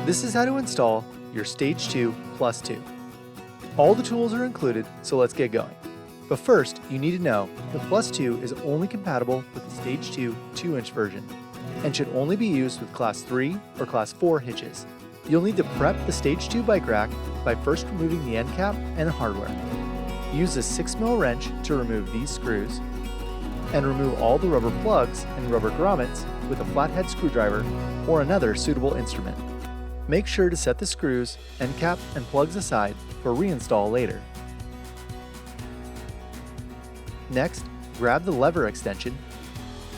This is how to install your StageTwo Plus 2. All the tools are included, so let's get going. But first, you need to know the Plus 2 is only compatible with the StageTwo 2-inch version and should only be used with Class 3 or Class 4 hitches. You'll need to prep the StageTwo bike rack by first removing the end cap and hardware. Use a 6mm wrench to remove these screws, and remove all the rubber plugs and rubber grommets with a flathead screwdriver or another suitable instrument. Make sure to set the screws, end cap, and plugs aside for reinstall later. Next, grab the lever extension.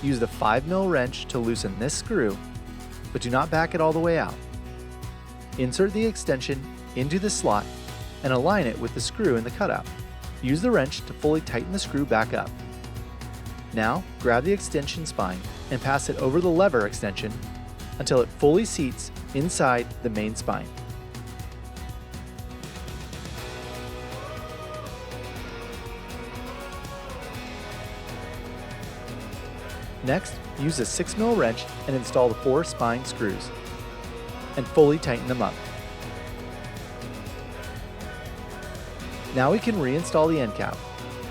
Use the 5mm wrench to loosen this screw, but do not back it all the way out. Insert the extension into the slot and align it with the screw in the cutout. Use the wrench to fully tighten the screw back up. Now, grab the extension spine and pass it over the lever extension until it fully seats inside the main spine. Next, use a 6mm wrench and install the 4 spine screws and fully tighten them up. Now we can reinstall the end cap.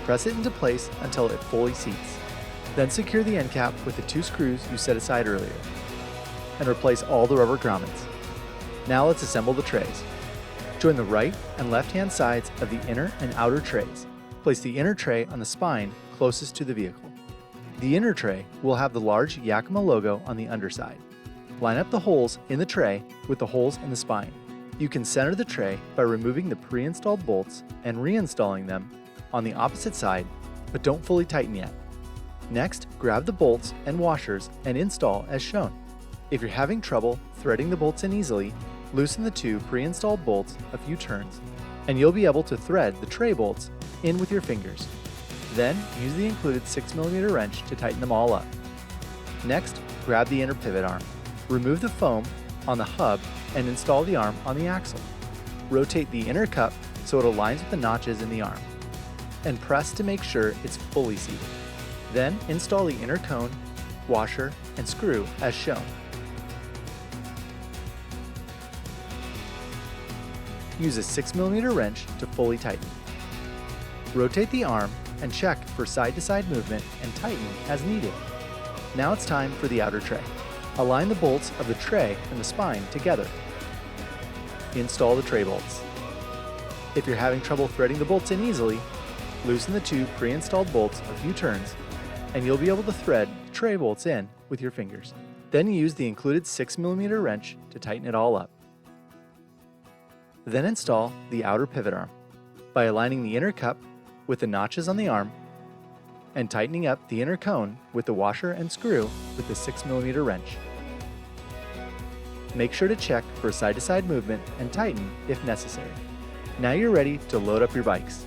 Press it into place until it fully seats. Then secure the end cap with the 2 screws you set aside earlier and replace all the rubber grommets. Now let's assemble the trays. Join the right and left hand sides of the inner and outer trays. Place the inner tray on the spine closest to the vehicle. The inner tray will have the large Yakima logo on the underside. Line up the holes in the tray with the holes in the spine. You can center the tray by removing the pre-installed bolts and reinstalling them on the opposite side, but don't fully tighten yet. Next, grab the bolts and washers and install as shown. If you're having trouble threading the bolts in easily, loosen the 2 pre-installed bolts a few turns, and you'll be able to thread the tray bolts in with your fingers. Then, use the included 6mm wrench to tighten them all up. Next, grab the inner pivot arm. Remove the foam on the hub and install the arm on the axle. Rotate the inner cup so it aligns with the notches in the arm, and press to make sure it's fully seated. Then, install the inner cone, washer, and screw as shown. Use a 6mm wrench to fully tighten. Rotate the arm and check for side-to-side movement and tighten as needed. Now it's time for the outer tray. Align the bolts of the tray and the spine together. Install the tray bolts. If you're having trouble threading the bolts in easily, loosen the 2 pre-installed bolts a few turns, and you'll be able to thread the tray bolts in with your fingers. Then use the included 6mm wrench to tighten it all up. Then install the outer pivot arm by aligning the inner cup with the notches on the arm and tightening up the inner cone with the washer and screw with the 6mm wrench. Make sure to check for side-to-side movement and tighten if necessary. Now you're ready to load up your bikes.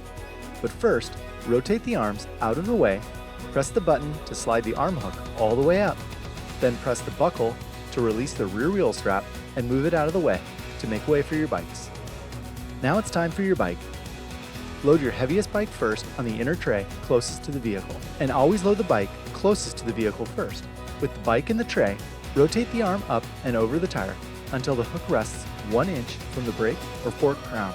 But first, rotate the arms out of the way, press the button to slide the arm hook all the way up, then press the buckle to release the rear wheel strap and move it out of the way to make way for your bikes. Now it's time for your bike. Load your heaviest bike first on the inner tray closest to the vehicle, and always load the bike closest to the vehicle first. With the bike in the tray, rotate the arm up and over the tire until the hook rests 1 inch from the brake or fork crown.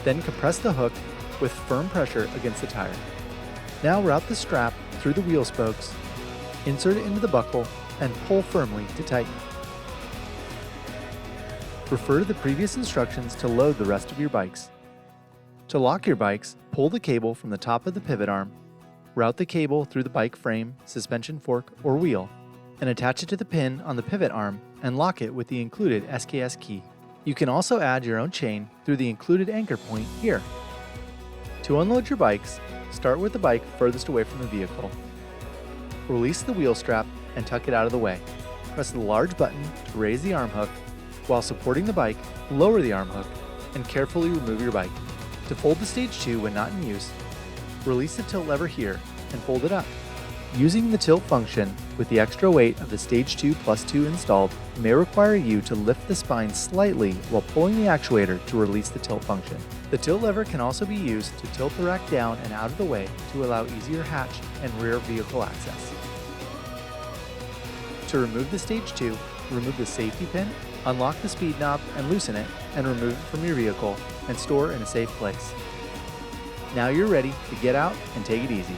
Then compress the hook with firm pressure against the tire. Now route the strap through the wheel spokes, insert it into the buckle, and pull firmly to tighten. Refer to the previous instructions to load the rest of your bikes. To lock your bikes, pull the cable from the top of the pivot arm, route the cable through the bike frame, suspension fork, or wheel, and attach it to the pin on the pivot arm and lock it with the included SKS key. You can also add your own chain through the included anchor point here. To unload your bikes, start with the bike furthest away from the vehicle. Release the wheel strap and tuck it out of the way. Press the large button to raise the arm hook. While supporting the bike, lower the arm hook and carefully remove your bike. To fold the StageTwo when not in use, release the tilt lever here and fold it up. Using the tilt function with the extra weight of the StageTwo Plus 2 installed may require you to lift the spine slightly while pulling the actuator to release the tilt function. The tilt lever can also be used to tilt the rack down and out of the way to allow easier hatch and rear vehicle access. To remove the StageTwo, remove the safety pin, Unlock the speed knob and loosen it, and remove it from your vehicle and store in a safe place. Now you're ready to get out and take it easy.